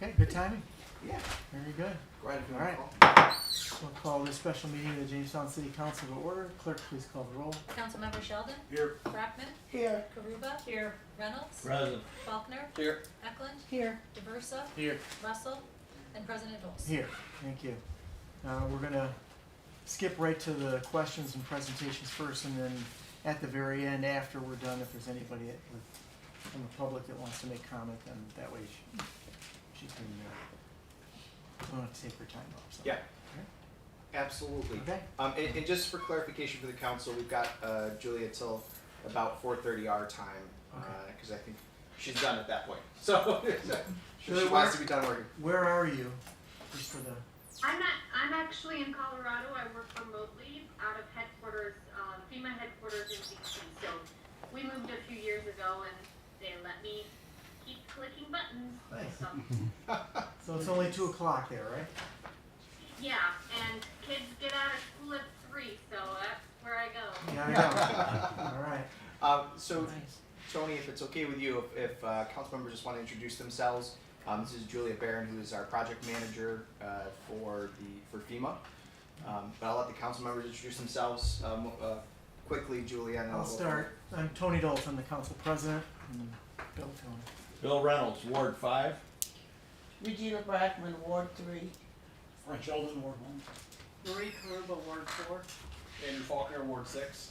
Okay, good timing. Yeah. Very good. Go ahead if you All want right. to We'll call this special meeting of the Jamestown City Council to order. Clerk, please call the roll. Councilmember Sheldon. Here. Brackman. Here. Karuba. Here. Reynolds. Present. Faulkner. Here. Eklund. Here. DeVersa. Here. Russell. And President Doles. Here. Thank you. We're going to skip right to the questions and presentations first, and then at the very end, after we're done, if there's anybody from the public that wants to make comment, then that way she can don't have to take her time off. So. Yeah. Absolutely. Okay. And just for clarification for the council, we've got Julia till about 4:30 our time, because I think she's done at that point. So she wants to be done working. Where are you? Just for the. I'm actually in Colorado. I work remotely out of headquarters, FEMA headquarters in DC. So we moved a few years ago, and they let me keep clicking buttons. Nice. So it's only 2 o'clock there, right? Yeah, and kids get out of school at 3, so that's where I go. Yeah, I know. All right. So Nice. Tony, if it's okay with you, if council members just want to introduce themselves, this is Julia Barron, who is our project manager for FEMA. But I'll let the council members introduce themselves quickly. Julia, and I'll start. I'm Tony Doles. I'm the council president. And Bill Tony. Bill Reynolds, Ward 5. Regina Brackman, Ward 3. Frank Sheldon, Ward 1. Marie Karuba, Ward 4. Andrew Faulkner, Ward 6.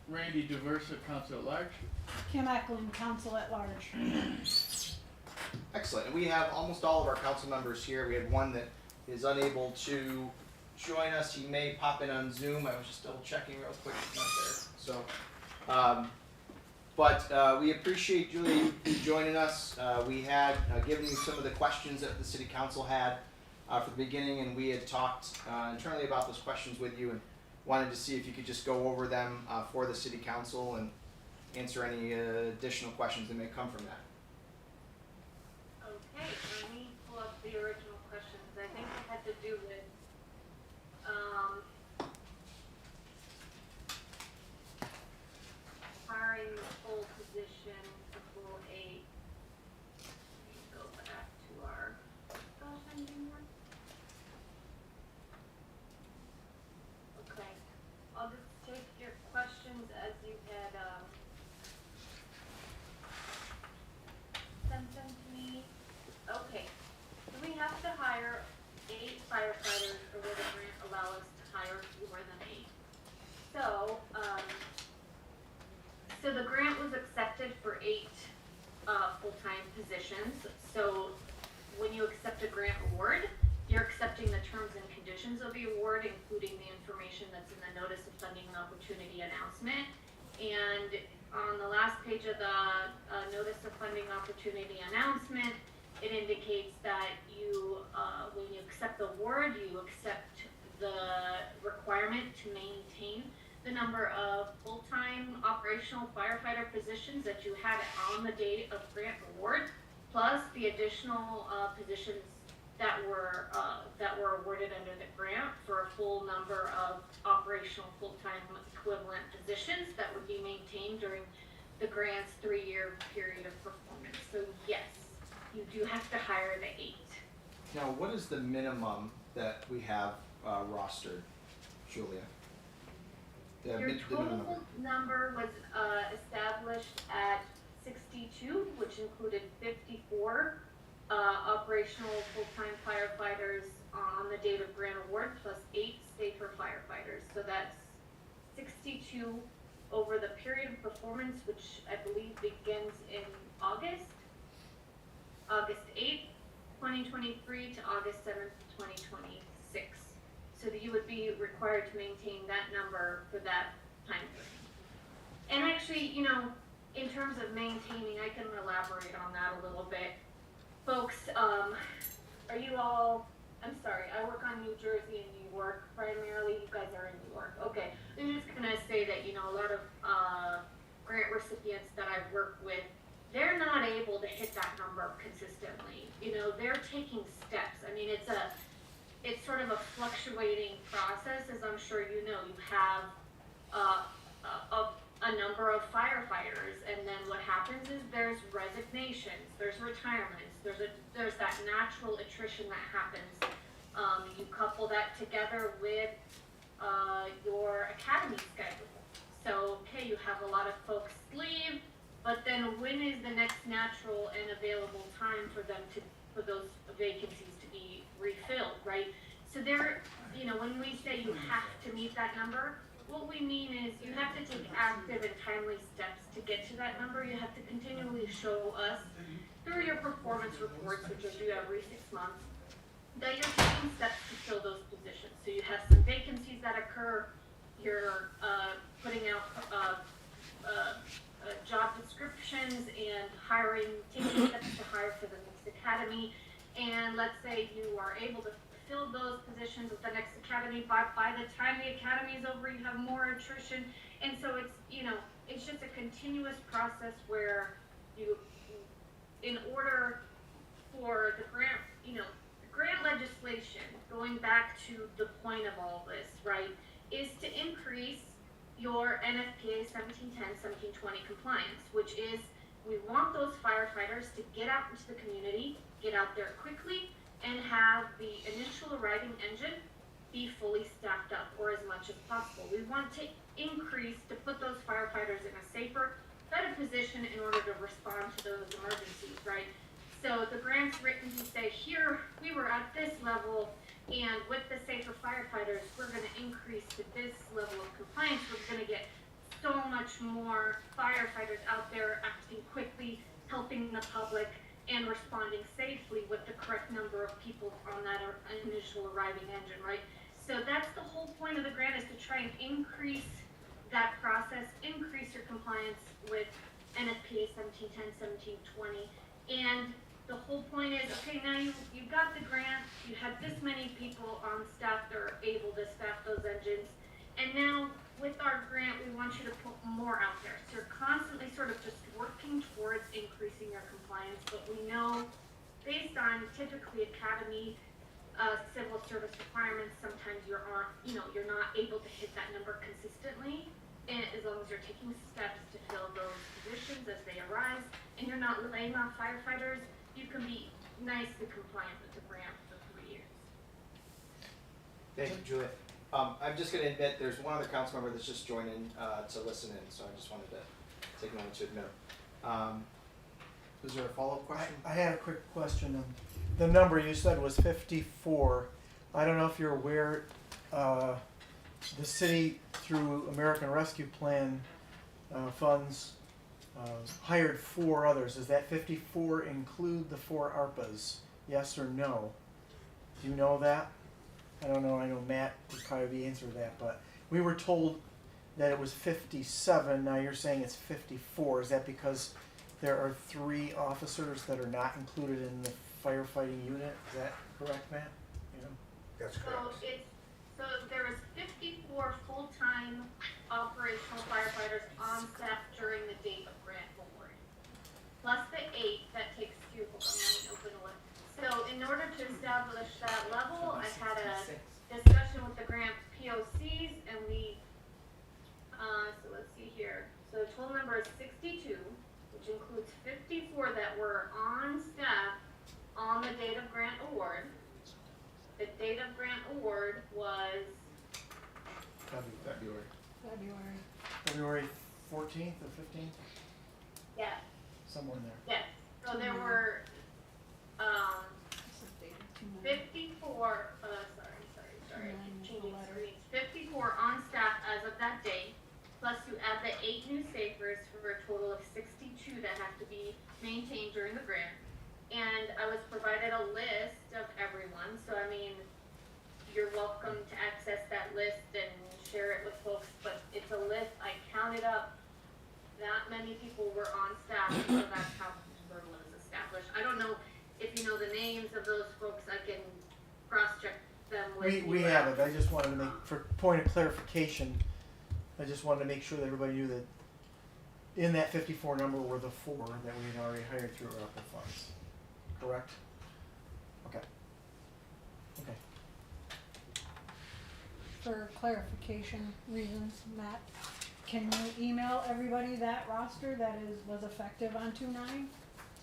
Randy DeVersa, Council at Large. Kim Eklund, Council at Large. Excellent. And we have almost all of our council members here. We had one that is unable to join us. He may pop in on Zoom. I was just double checking real quick. He's not there. So, but we appreciate Julie joining us. We had given you some of the questions that the city council had for the beginning, and we had talked internally about those questions with you and wanted to see if you could just go over them for the city council and answer any additional questions that may come from that. Okay, let me pull up the original questions. I think it had to do with hiring the full position to full 8. Let me go back to our discussion here. Okay, I'll just take your questions as you had sent them to me. Okay, so we have to hire 8 firefighters, or will the grant allow us to hire fewer than 8? So the grant was accepted for 8 full-time positions. So when you accept a grant award, you're accepting the terms and conditions of the award, including the information that's in the notice of funding and opportunity announcement. And on the last page of the notice of funding opportunity announcement, it indicates that you, when you accept the award, you accept the requirement to maintain the number of full-time operational firefighter positions that you had on the date of grant award, plus the additional positions that were awarded under the grant for a full number of operational full-time equivalent positions that would be maintained during the grant's 3-year period of performance. So yes, you do have to hire the 8. Now, what is the minimum that we have rostered, Julia? Your total number was established at 62, which included 54 operational full-time firefighters on the date of grant award, plus 8 safer firefighters. So that's 62 over the period of performance, which I believe begins in August 8th, 2023 to August 7th, 2026. So that you would be required to maintain that number for that time frame. And actually, you know, in terms of maintaining, I can elaborate on that a little bit. Folks, are you all, I'm sorry, I work on New Jersey and New York primarily. You guys are in New York. Okay, I'm just gonna say that, you know, a lot of grant recipients that I've worked with, they're not able to hit that number consistently. You know, they're taking steps. I mean, it's sort of a fluctuating process, as I'm sure you know. You have a a number of firefighters, and then what happens is there's resignations, there's retirements, there's that natural attrition that happens. You couple that together with your academy schedule. So, okay, you have a lot of folks leave, but then when is the next natural and available time for those vacancies to be refilled, right? So there, when we say you have to meet that number, what we mean is you have to take active and timely steps to get to that number. You have to continually show us through your performance reports, which are due every 6 months, that you're taking steps to fill those positions. So you have some vacancies that occur, you're putting out job descriptions and taking steps to hire for the next academy. And let's say you are able to fill those positions with the next academy, but by the time the academy is over, you have more attrition. And so it's just a continuous process where in order for the grant, grant legislation, going back to the point of all this, right, is to increase your NFPA 1710, 1720 compliance, which is we want those firefighters to get out into the community, get out there quickly, and have the initial arriving engine be fully staffed up, or as much as possible. We want to put those firefighters in a safer, better position in order to respond to those emergencies, right? So the grant's written to say, here, we were at this level, and with the safer firefighters, we're gonna increase to this level of compliance. We're gonna get so much more firefighters out there acting quickly, helping the public, and responding safely with the correct number of people on that initial arriving engine, right? So that's the whole point of the grant, is to try and increase that process, increase your compliance with NFPA 1710, 1720. And the whole point is, okay, now you got the grant, you have this many people on staff that are able to staff those engines, and now with our grant, we want you to put more out there. So you're constantly sort of just working towards increasing your compliance, but we know based on typically academy civil service requirements, sometimes you're not able to hit that number consistently, and as long as you're taking steps to fill those positions as they arise, and you're not laying off firefighters, you can be nicely compliant with the grant for 3 years. Thank you, Julia. I'm just going to admit there's one other council member that's just joining to listen in, so I just wanted to take a moment to admit him. Is there a follow-up question? I had a quick question. The number you said was 54. I don't know if you're aware, the city through American Rescue Plan funds hired 4 others. Does that 54 include the 4 ARPAs? Yes or no? Do you know that? I don't know. I know Matt would probably answer that, but we were told that it was 57. Now you're saying it's 54. Is that because there are 3 officers that are not included in the firefighting unit? Is that correct, Matt? That's So correct. so there was 54 full-time operational firefighters on staff during the date of grant award, plus the 8 that takes you. Open one. So in order to establish that level, I had a discussion with the grant POCs, and we. So let's see here. So the total number is 62, which includes 54 that were on staff on the date of grant award. The date of grant award was February 14th or 15th? yes, Somewhere in there. yes. So there were 54. Sorry. I keep changing screens. 54 on staff as of that date. Plus you add the 8 new safers for a total of 62 that have to be maintained during the grant. And I was provided a list of everyone, so I mean, you're welcome to access that list and share it with folks, but it's a list. I counted up that many people were on staff, so that's how the number was established. I don't know if you know the names of those folks. I can cross-check them with you. We have it. I just wanted to make, for point of clarification, I just wanted to make sure that everybody knew that in that 54 number were the 4 that we had already hired through our ARPA funds. Correct? Okay. For clarification reasons, Matt, can you email everybody that roster that was effective on 2/9?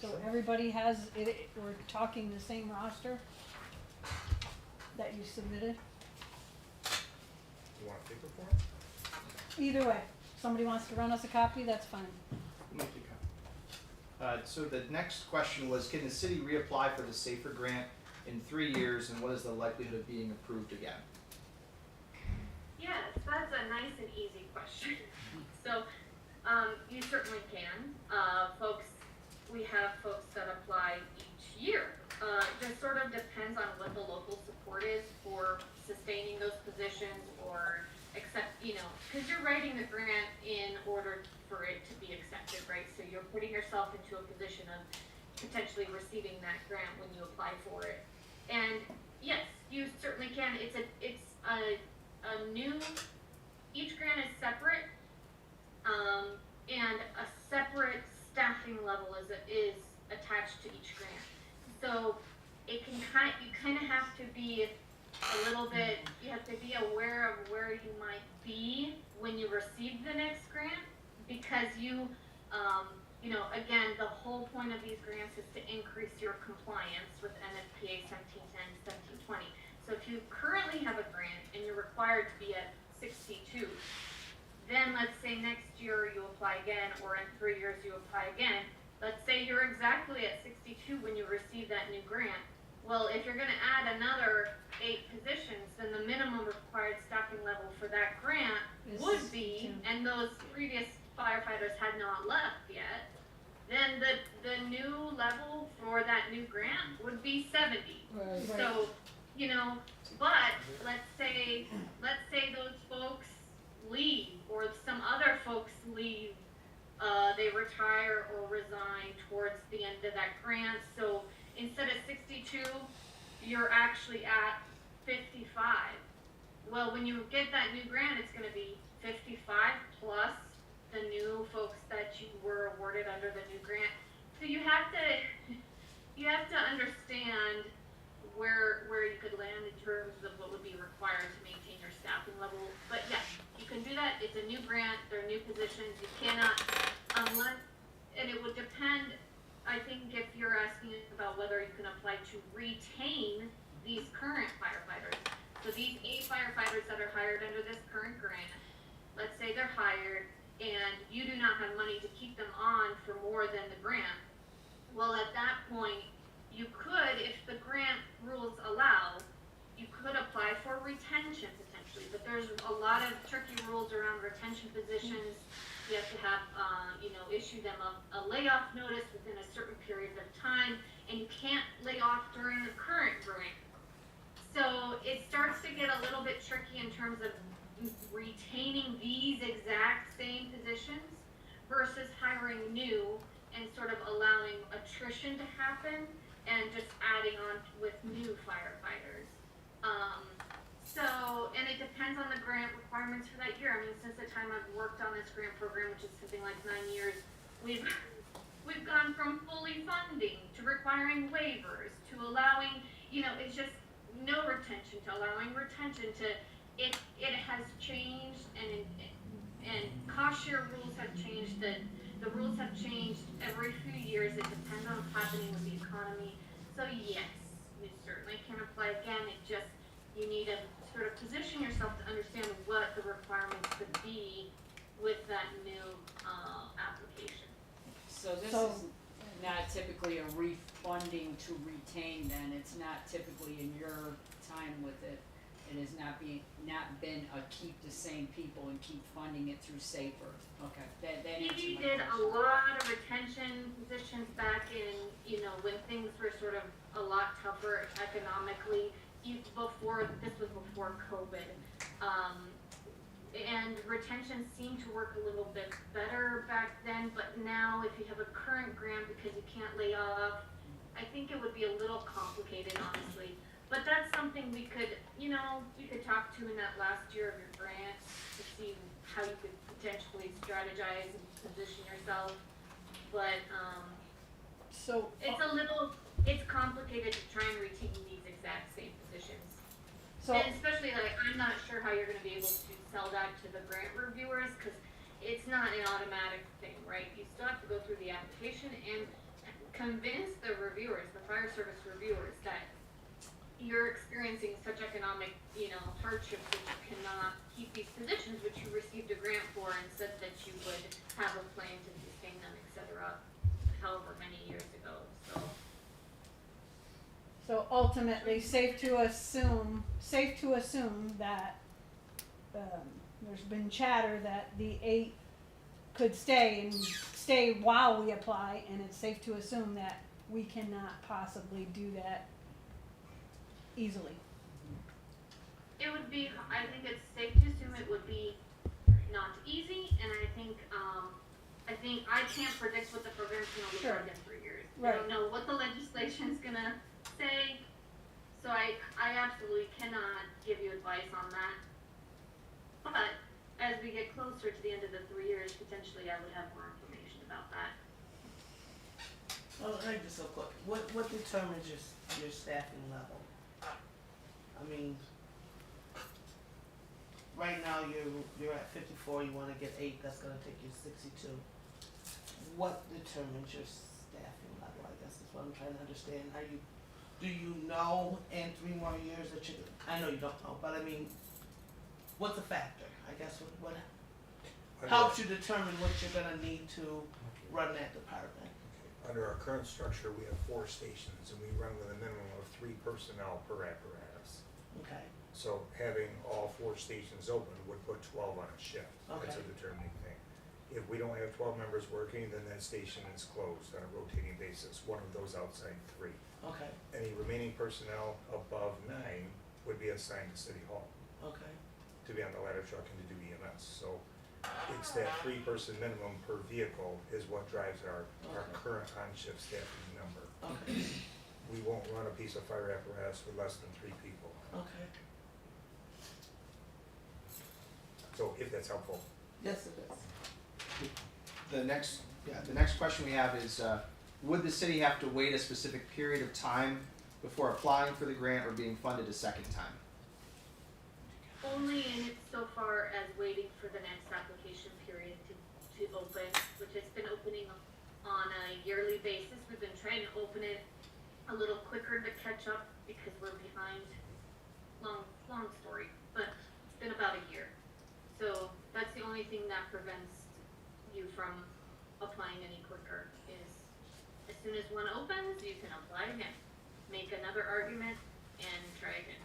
So everybody has it, we're talking the same roster that you submitted? You want a paper form? Either way, somebody wants to run us a copy, that's fine. Make the copy. So the next question was, can the city reapply for the SAFER grant in 3 years, and what is the likelihood of being approved again? Yes, that's a nice and easy question. So, you certainly can. We have folks that apply each year. It just sort of depends on what the local support is for sustaining those positions or because you're writing the grant in order for it to be accepted, right? So you're putting yourself into a position of potentially receiving that grant when you apply for it. And yes, you certainly can. It's a new, each grant is separate, and a separate staffing level is attached to each grant. So it can you kind of have to be a little bit, you have to be aware of where you might be when you receive the next grant, because again, the whole point of these grants is to increase your compliance with NFPA 1710, 1720. So if you currently have a grant and you're required to be at 62, then let's say next year you apply again, or in 3 years you apply again. Let's say you're exactly at 62 when you receive that new grant. Well, if you're gonna add another 8 positions, then the minimum required staffing level for that grant would be, and those previous firefighters had not left yet, then the new level for that new grant would be 70. Right. So, but let's say those folks leave, or some other folks leave, they retire or resign towards the end of that grant. So instead of 62, you're actually at 55. Well, when you get that new grant, it's going to be 55 plus the new folks that you were awarded under the new grant. So you have to understand where you could land in terms of what would be required to maintain your staffing level. But yes, you can do that. It's a new grant. They're new positions. You cannot, and it would depend. I think if you're asking about whether you can apply to retain these current firefighters. So these 8 firefighters that are hired under this current grant, let's say they're hired and you do not have money to keep them on for more than the grant. Well, at that point, you could, if the grant rules allow, you could apply for retention potentially, but there's a lot of tricky rules around retention positions. You have to have, issue them a layoff notice within a certain period of time, and you can't lay off during the current grant. So it starts to get a little bit tricky in terms of retaining these exact same positions versus hiring new and sort of allowing attrition to happen and just adding on with new firefighters. And it depends on the grant requirements for that year. I mean, since the time I've worked on this grant program, which is something like 9 years, we've gone from fully funding to requiring waivers to allowing, it's just no retention to allowing retention to it has changed, and cost share rules have changed. The rules have changed every few years. It depends on what's happening with the economy. So yes, you certainly can apply again. You need to sort of position yourself to understand what the requirements could be with that new application. So this So- is not typically a refunding to retain then, it's not typically in your time with it. It has not been a keep the same people and keep funding it through SAFER. Okay, that answers We my did a question. lot of retention positions back in, when things were sort of a lot tougher economically. This was before COVID. And retention seemed to work a little bit better back then, but now if you have a current grant because you can't lay off, I think it would be a little complicated, honestly. But that's something we could talk to in that last year of your grant to see how you could potentially strategize and position yourself. But So, it's complicated to try and retain these exact same positions. so, And especially I'm not sure how you're gonna be able to sell that to the grant reviewers, cause it's not an automatic thing, right? You still have to go through the application and convince the reviewers, the fire service reviewers, that you're experiencing such economic, hardships that you cannot keep these positions, which you received a grant for, and said that you would have a plan to sustain them, et cetera, however many years ago, so. So ultimately, safe to assume that, there's been chatter that the 8 could stay while we apply, and it's safe to assume that we cannot possibly do that easily. It would be, I think it's safe to assume it would be not easy, and I think I can't predict what the program's gonna look Sure. like in 3 years. I Right. don't know what the legislation's gonna say, so I absolutely cannot give you advice on that. But as we get closer to the end of the 3 years, potentially I would have more information about that. Well, I just so quick. What determines your staffing level? I mean, right now you're at 54. You want to get 8. That's going to take you 62. What determines your staffing level? I guess is what I'm trying to understand. Do you know in 3 more years that you? I know you don't know, but I mean, what's the factor? I guess what helps you determine what you're going to need to run that department? Under our current structure, we have 4 stations, and we run with a minimum of 3 personnel per apparatus. Okay. So having all 4 stations open would put 12 on a shift. That's a Okay. determining thing. If we don't have 12 members working, then that station is closed on a rotating basis, one of those outside 3. Okay. Any remaining personnel above 9 would be assigned to City Hall Okay. to be on the ladder truck and to do EMS. So it's that 3-person minimum per vehicle is what drives our Okay. current on-shift staffing number. Okay. We won't run a piece of fire apparatus with less than 3 people. Okay. So if that's helpful. Yes, it is. The next question we have is, would the city have to wait a specific period of time before applying for the grant or being funded a second time? Only in it so far as waiting for the next application period to open, which has been opening on a yearly basis. We've been trying to open it a little quicker to catch up because we're behind. Long story, but it's been about a year. So that's the only thing that prevents you from applying any quicker is as soon as one opens, you can apply again, make another argument, and try again.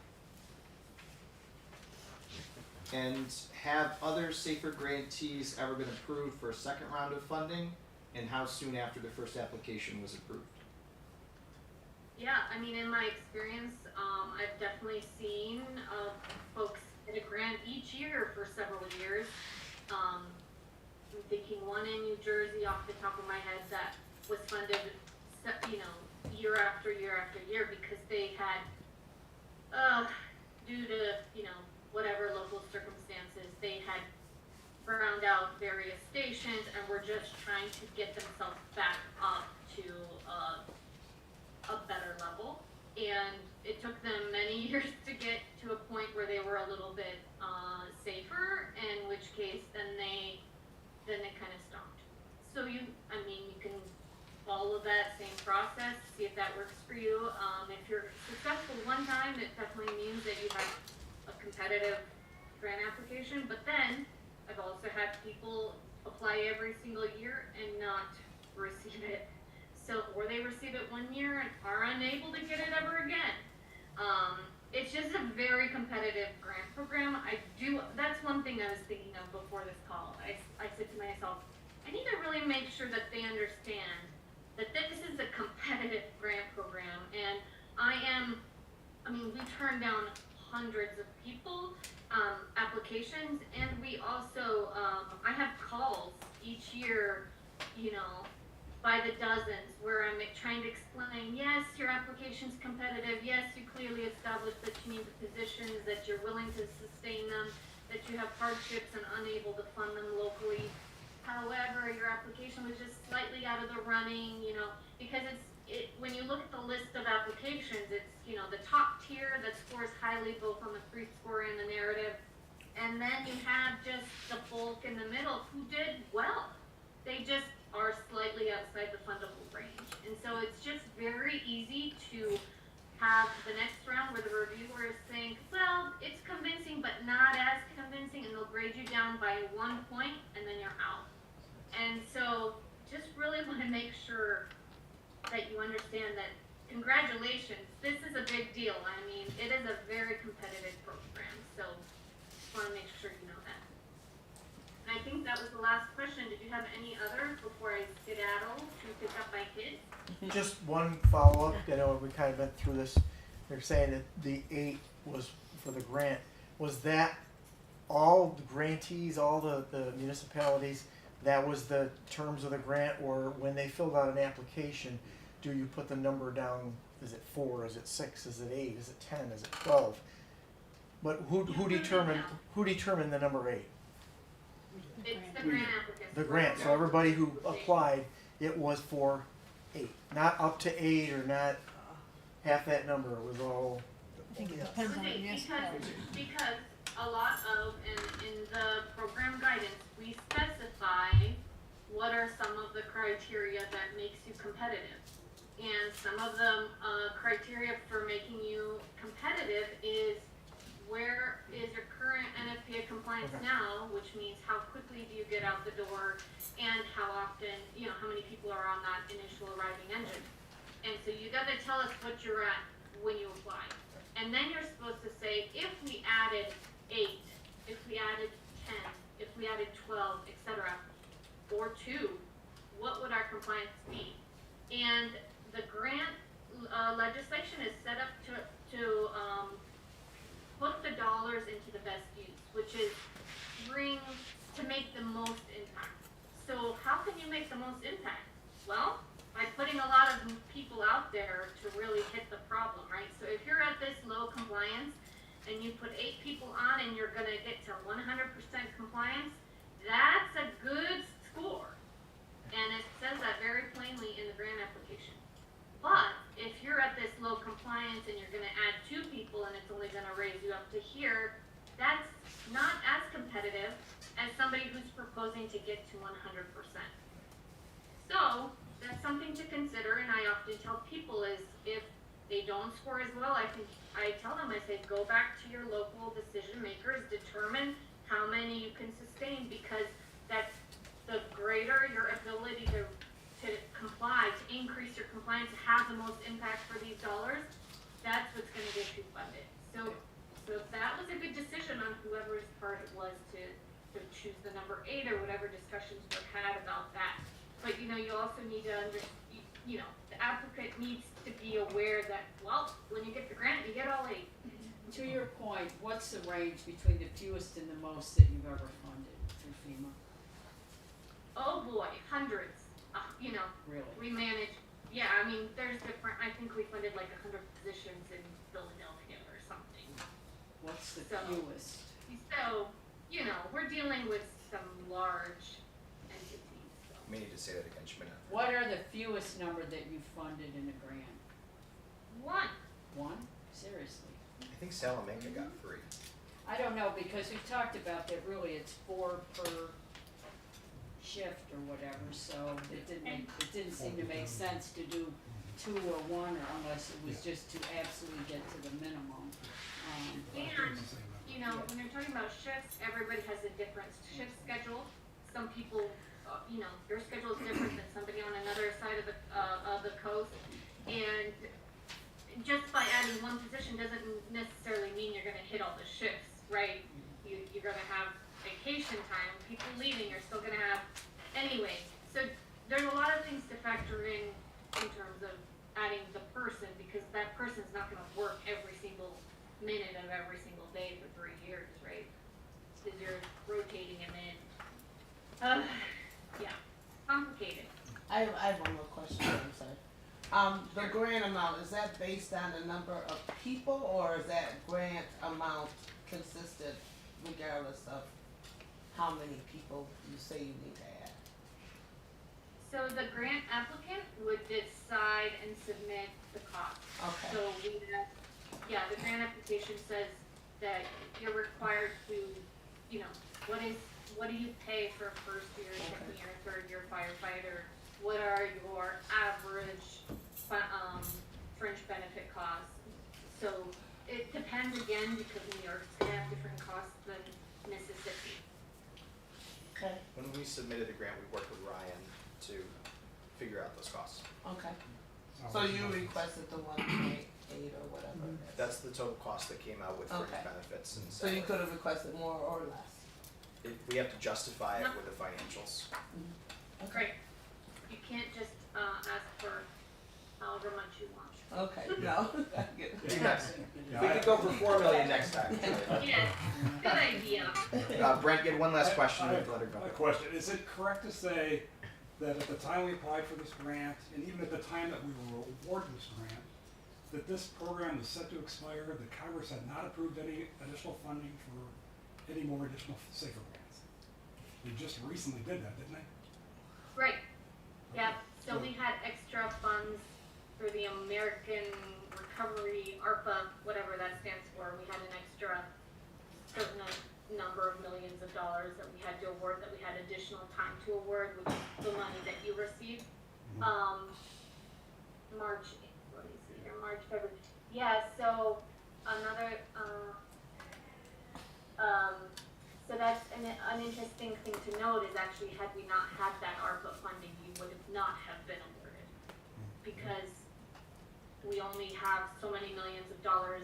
And have other safer grantees ever been approved for a second round of funding? And how soon after the first application was approved? Yeah, I mean, in my experience, I've definitely seen folks get a grant each year for several years. I'm thinking one in New Jersey off the top of my head that was funded, year after year after year because they had, due to, whatever local circumstances, they had browned out various stations and were just trying to get themselves back up to a better level. And it took them many years to get to a point where they were a little bit safer, in which case then they kind of stopped. So you can follow that same process, see if that works for you. If you're successful one time, it definitely means that you have a competitive grant application, but then I've also had people apply every single year and not receive it. So, or they receive it one year and are unable to get it ever again. It's just a very competitive grant program. That's one thing I was thinking of before this call. I said to myself, I need to really make sure that they understand that this is a competitive grant program, and we turn down hundreds of people, applications, and we also, I have calls each year, by the dozens, where I'm trying to explain, yes, your application's competitive, yes, you clearly established that you need the positions, that you're willing to sustain them, that you have hardships and unable to fund them locally. However, your application was just slightly out of the running, because when you look at the list of applications, it's, the top tier that scores highly both on the free score and the narrative, And then you have just the bulk in the middle who did well. They just are slightly outside the fundable range. And so it's just very easy to have the next round where the reviewers think, well, it's convincing but not as convincing, and they'll grade you down by 1 point and then you're out. And so just really want to make sure that you understand that congratulations, this is a big deal. I mean, it is a very competitive program, so just want to make sure you know that. And I think that was the last question. Did you have any other before I skedaddle to pick up my kids? Just one follow-up, I know we kind of went through this, they're saying that the 8 was for the grant. Was that all the grantees, all the municipalities, that was the terms of the grant, or when they filled out an application, do you put the number down, is it 4, is it 6, is it 8, is it 10, is it 12? But who determined the number 8? It's the grant applicants. The grant, so everybody who applied, it was for 8, not up to 8 or not half that number, it was all. I think it depends on the municipality. Because a lot of, in the program guidance, we specify what are some of the criteria that makes you competitive. And some of the criteria for making you competitive is where is your current NFPA compliance now, which means how quickly do you get out the door, and how often, how many people are on that initial arriving engine. And so you gotta tell us what you're at when you apply. And then you're supposed to say, if we added 8, if we added 10, if we added 12, etc., or 2, what would our compliance be? And the grant legislation is set up to put the dollars into the best use, which is to make the most impact. So how can you make the most impact? Well, by putting a lot of people out there to really hit the problem, right? So if you're at this low compliance and you put 8 people on and you're gonna get to 100% compliance, that's a good score. And it says that very plainly in the grant application. But if you're at this low compliance and you're gonna add 2 people and it's only gonna raise you up to here, that's not as competitive as somebody who's proposing to get to 100%. So that's something to consider, and I often tell people is if they don't score as well, I tell them, I say, go back to your local decision makers, determine how many you can sustain, because that's the greater your ability to comply, to increase your compliance, to have the most impact for these dollars, that's what's gonna get you funded. So if that was a good decision on whoever's part it was to choose the number 8 or whatever discussions were had about that. But you also need to the applicant needs to be aware that, well, when you get the grant, you get all 8. To your point, what's the range between the fewest and the most that you've ever funded through FEMA? Oh boy, hundreds. Really? We manage, there's different, I think we funded like 100 positions in Philadelphia or something. What's the So- fewest? So, we're dealing with some large entities, so. May need to say that again, Shemina. What are the fewest number that you funded in a grant? 1. 1? Seriously? I think Salamanca got 3. I don't know, because we've talked about that, really, it's 4 per shift or whatever, so it didn't seem to make sense to do 2 or 1, or unless it was just to absolutely get to the minimum. And, when you're talking about shifts, everybody has a different shift schedule. Some people, your schedule is different than somebody on another side of the coast. And just by adding 1 position doesn't necessarily mean you're gonna hit all the shifts, right? You're gonna have vacation time, people leaving, you're still gonna have, anyway. So there's a lot of things to factor in terms of adding the person, because that person's not gonna work every single minute of every single day for 3 years, right? Because you're rotating them in. Complicated. I have one more question, I'm sorry. The grant amount, is that based on the number of people, or is that grant amount consistent regardless of how many people you say you need to add? So the grant applicant would decide and submit the cost. Okay. So the grant application says that you're required to you know, what do you pay for a first year, second year, third year firefighter? What are your average, fringe benefit costs? So it depends again, because New York's gonna have different costs than Mississippi. Okay, When we submitted the grant, we worked with Ryan to figure out those costs. okay. So you requested the 1.8 or whatever it is. That's the total cost that came out with fringe Okay. benefits and So you salary. could have requested more or less. We have to justify it with the financials. Right. You can't just, ask for however much you want. Okay, no, I get it. Be nice. We could go for 4 million next time. Yes, good idea. Brent, you had one last question, I and have let her go. a question. Is it correct to say that at the time we applied for this grant, and even at the time that we were awarded this grant, that this program was set to expire, that Congress had not approved any additional funding for any more additional safer grants? They just recently did that, didn't they? Right, yeah, so we had extra funds for the American Recovery, ARPA, whatever that stands for. We had an extra certain number of millions of dollars that we had to award, that we had additional time to award, which is the money that you received. March, what is it here, March, February, yeah, so another, so that's an interesting thing to note is actually had we not had that ARPA funding, you would have not have been awarded. Because we only have so many millions of dollars,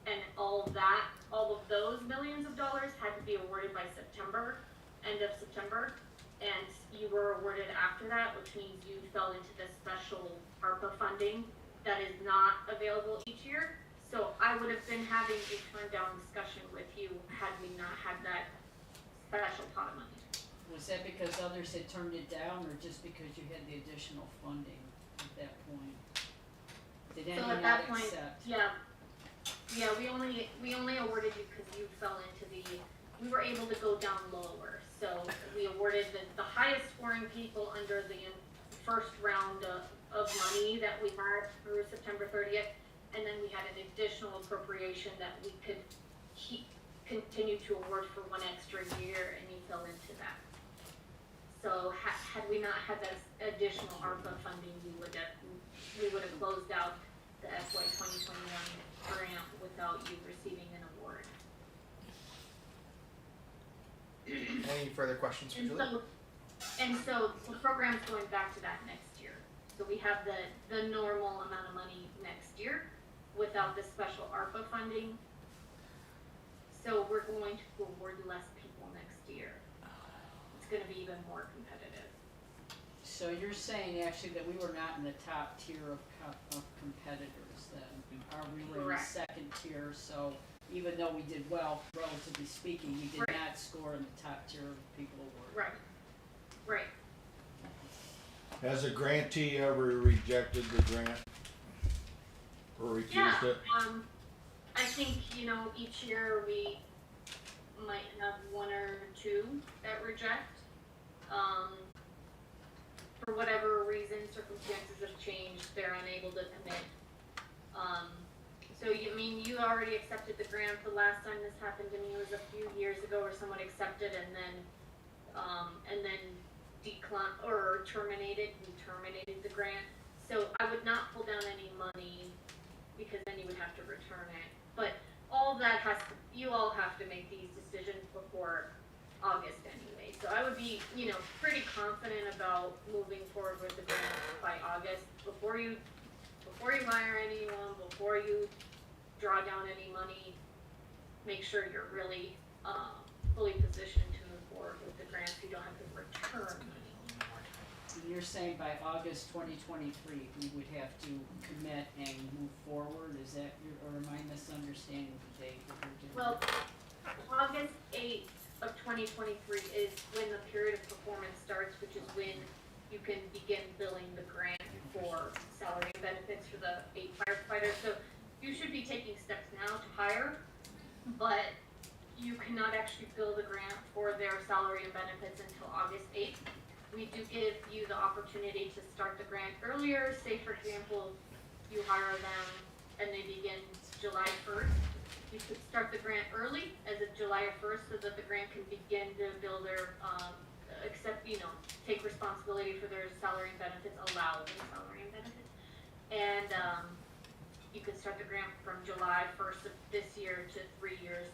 and all of those millions of dollars had to be awarded by September, end of September. And you were awarded after that, which means you fell into the special ARPA funding that is not available each year. So I would have been having a turn down discussion with you had we not had that special pot of money. Was that because others had turned it down, or just because you had the additional funding at that point? Did any So at not that point, accept? yeah, we only awarded you because you fell into we were able to go down lower. So we awarded the highest scoring people under the first round of money that we had through September 30th. And then we had an additional appropriation that we could continue to award for one extra year, and you fell into that. So had we not had that additional ARPA funding, we would have closed out the FY 2021 grant without you receiving an award. Any further questions for Julie? And so the program's going back to that next year. So we have the normal amount of money next year without the special ARPA funding. So we're going to award less people next year. It's gonna be even more competitive. So you're saying actually that we were not in the top tier of competitors then, or we were in the Correct. second tier, so even though we did well, relatively speaking, we did Right. not score in the top tier of people awarded. Right. Has a grantee ever rejected the grant? Or refused Yeah, it? I think, each year we might have one or two that reject. For whatever reason, circumstances have changed, they're unable to commit. So you already accepted the grant. The last time this happened to me was a few years ago where someone accepted and then declined or terminated. We terminated the grant. So I would not pull down any money because then you would have to return it. But all that you all have to make these decisions before August anyway. So I would be, pretty confident about moving forward with the grant by August before you hire anyone, before you draw down any money. Make sure you're really fully positioned to move forward with the grant so you don't have to return money. You're saying by August 2023, we would have to commit and move forward, is that or am I misunderstanding the date that we're doing? Well, August 8th of 2023 is when the period of performance starts, which is when you can begin billing the grant for salary and benefits for the 8 firefighters. So you should be taking steps now to hire, but you cannot actually bill the grant for their salary and benefits until August 8th. We do give you the opportunity to start the grant earlier. Say, for example, you hire them and they begin July 1st. You could start the grant early, as of July 1st, so that the grant can begin to build their, take responsibility for their salary and benefits, allow their salary and benefits. And, you could start the grant from July 1st of this year to 3 years,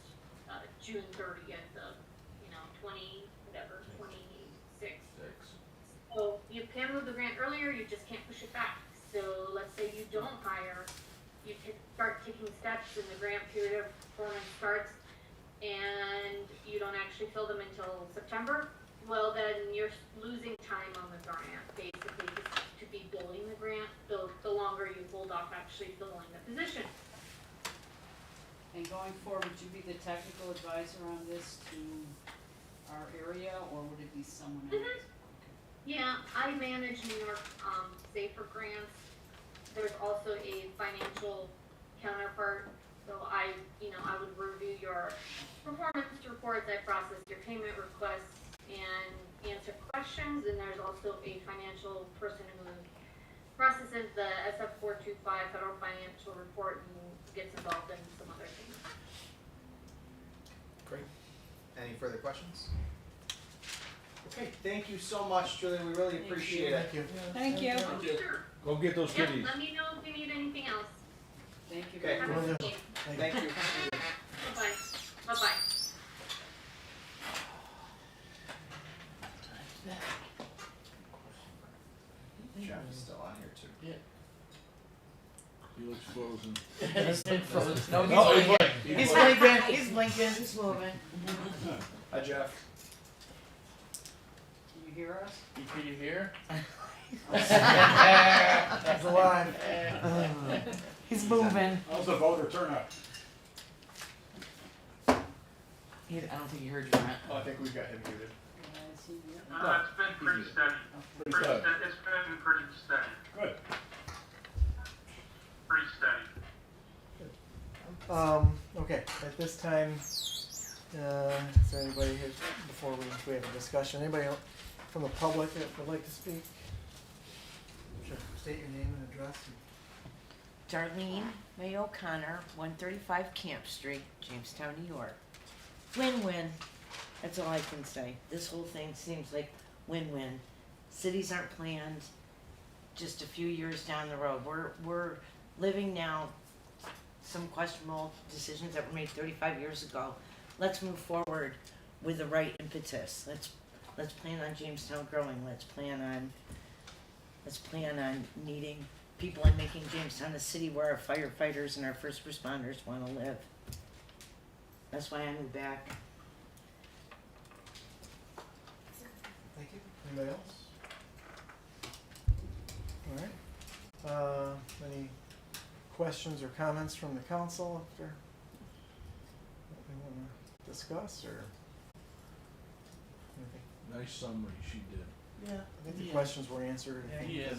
June 30th of, 26. So you can move the grant earlier, you just can't push it back. So let's say you don't hire, you start taking steps and the grant period of performance starts and you don't actually fill them until September, well then you're losing time on the grant, basically, to be billing the grant, the longer you hold off actually filling the position. And going forward, would you be the technical advisor on this to our area, or would it be someone else? Mhm. Yeah, I manage New York Safer grants. There's also a financial counterpart, so I would review your performance reports, I process your payment requests and answer questions, and there's also a financial person who processes the SF-425 federal financial report and gets involved in some other things. Great. Any further questions? Okay, thank you so much, Julian. We really appreciate it. Thank you. Thank you. Oh, sure. Go get those Yep, kitties. let me know if you need anything else. Thank you Okay. very Have much. a Will good do. day. Thank you. Bye-bye. Bye-bye. Jeff is still on here too. He looks frozen. No, He's blinking, he's blinking, he's moving. Hi, Jeff. Can you hear us? Can you hear? It's alive. He's moving. How's the voter turnout? I don't think he heard you, Matt. Oh, I think we've got him muted. Is he here? It's been pretty steady. Pretty steady. It's been pretty steady. Good. Pretty steady. Okay, at this time, is there anybody here, before we have a discussion, anybody else from the public that would like to speak? Sure, state your name and address. Darlene May O'Connor, 135 Camp Street, Jamestown, New York. Win-win. That's all I can say. This whole thing seems like win-win. Cities aren't planned just a few years down the road. We're living now some questionable decisions that were made 35 years ago. Let's move forward with the right impetus. Let's plan on Jamestown growing. Let's plan on needing people and making Jamestown a city where our firefighters and our first responders want to live. That's why I moved back. Thank you. Anybody else? All right. Any questions or comments from the council after what we want to discuss, or anything? Nice summary she did. Yeah, I think the Yeah. questions were answered. I think Yeah.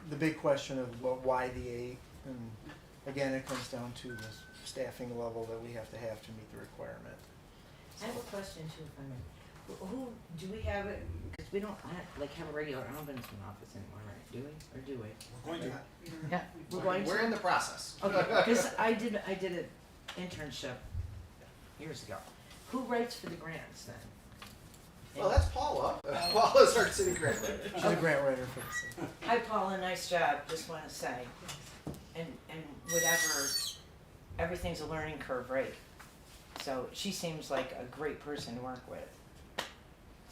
the big question of why the 8, and again, it comes down to the staffing level that we have to meet the requirement. I have a question too, if I may. Who do we have it? Because we don't have a regular ombudsman office anymore, right? Do we? Or do we? We're going to. Yeah, we're going to. We're in the process. Okay, because I did an internship years ago. Who writes for the grants then? Well, that's Paula. Paula's our city grant writer. She's a grant writer for the city. Hi, Paula, nice job, just wanna say. And whatever, everything's a learning curve, right? So she seems like a great person to work with.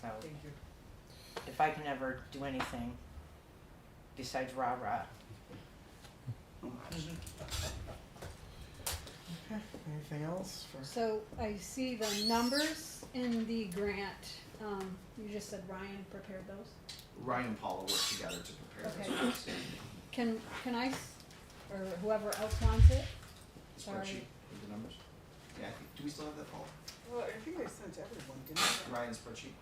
So Thank you. if I can ever do anything besides rah-rah. Okay, anything else for? So I see the numbers in the grant. You just said Ryan prepared those. Ryan and Paula work together to prepare Okay. those rates. Can or whoever else wants it? Sorry. Spreadsheet with the numbers. Yeah, do we still have that, Paula? Well, I think they sent everyone, didn't they? Ryan's spreadsheet?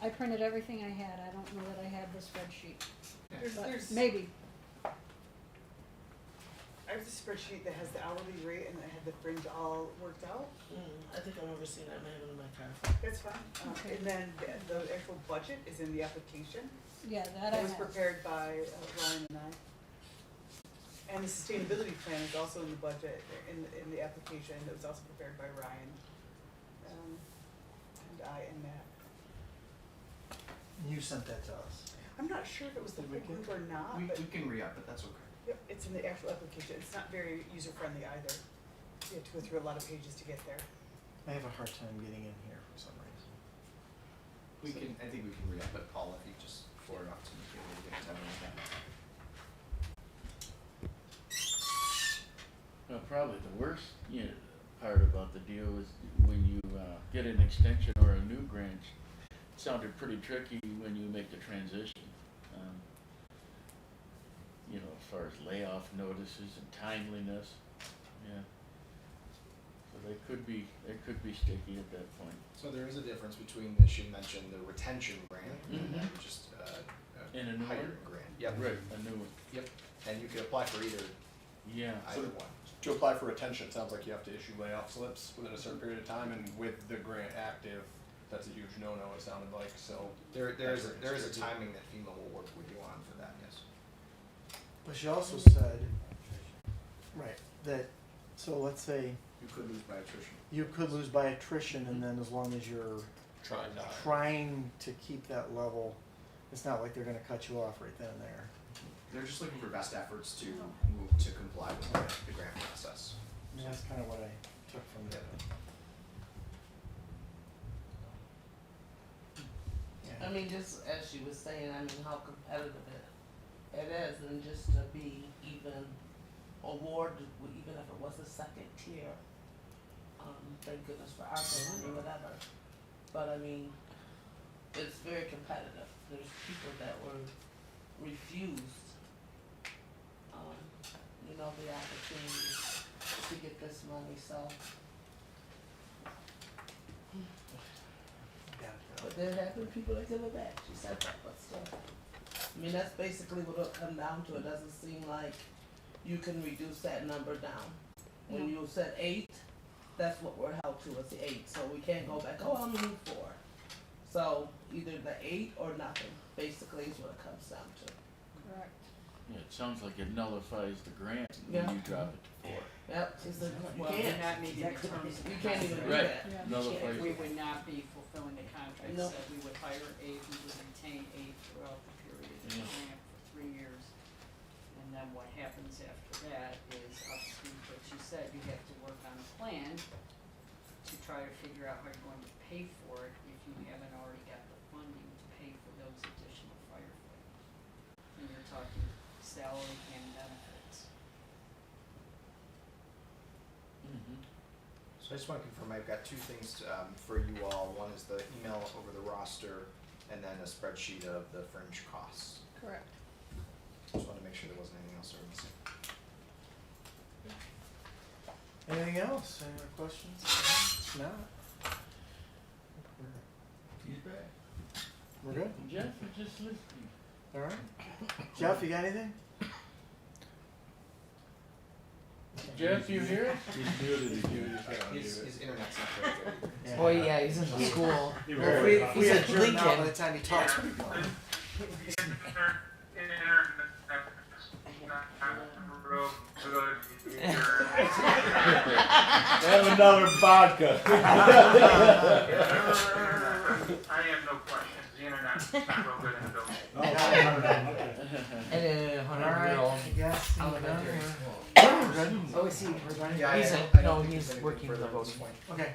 I printed everything I had. I don't know that I had the spreadsheet, but There's, maybe. I have the spreadsheet that has the hourly rate and I have the fringe all worked out. I think I've never seen that many in my time. That's fine. Okay. And then the actual budget is in the application. Yeah, that I It was have. prepared by Ryan and I. And the sustainability plan is also in the budget, in the application, it was also prepared by Ryan, and I and Matt. You sent that to us. I'm not sure if it was the Did we full get- group or not, We but can re-up it, that's okay. yep, it's in the actual application, it's not very user-friendly either. You have to go through a lot of pages to get there. I have a hard time getting in here for some reason. I think we can re-up it, Paul, if you just forward it off to me, we'll get to that. Probably the worst, part about the deal is when you, get an extension or a new grant. It sounded pretty tricky when you make the transition. As far as layoff notices and timeliness, yeah. So they could be sticky at that point. So there is a difference between this, you mentioned the retention grant and then just And a new one? hiring grant. Yep. Right, a new one, Yep, and you could apply for either yeah. one. To apply for retention, it sounds like you have to issue layoff slips within a certain period of time, and with the grant active, that's a huge no-no, it sounded like, so. There is a That's tricky. timing that FEMA will work with you on for that, yes. But she also said, right, that, so let's say You could lose by attrition. you could lose by attrition, and then as long as you're Trying to hire. trying to keep that level, it's not like they're gonna cut you off right then and there. They're just looking for best efforts to move to comply with the grant process. And that's kind of what I took from that. I mean, just as she was saying, I mean, how competitive it is, and just to be even awarded, even if it was a second tier, thank goodness for our money, whatever. But I mean, it's very competitive. There's people that were refused, the opportunity to get this money, so. But there have been people that give it back, she said that, but still. I mean, that's basically what it'll come down to, it doesn't seem like you can reduce that number down. When you said 8, that's what we're held to, is the 8, so we can't go back, oh, I'm need 4. So, either the 8 or nothing, basically is what it comes down to. Correct. Yeah, it sounds like it nullifies the grant Yeah. when you drop it to 4. Yep, she said, you Well, we're can't, not meeting the terms of the you can't even do contract. that. Yeah. Nullifies We it. would not be fulfilling the contract, No. said we would hire 8, we would retain 8 throughout the period of the Yeah. grant for 3 years. And then what happens after that is up to, what you said, you have to work on a plan to try to figure out how you're going to pay for it if you haven't already got the funding to pay for those additional firefighters. And you're talking salary and benefits. So I just want to confirm, I've got 2 things for you all. One is the email over the roster, and then a spreadsheet of the fringe costs. Correct. Just wanted to make sure there wasn't anything else that we're missing. Anything else? Any other questions? No? He's back. We're good? Jeff is just listening. All right. Jeff, you got anything? Jeff, you here? He's muted, he's muted, he's not His muted. internet's not very good. Yeah. Boy, yeah, he's in school. Well, Very if we He's had a Jordan out by Lincoln. the time he talks, we'd be gone. Have another vodka. I have no questions, the internet's not real good in the building. And then All right, I guess. elementary We're good. Oh, is he resigning? Yeah, He's I a, don't no, think he's there's anything working further the at this voting. point. Okay,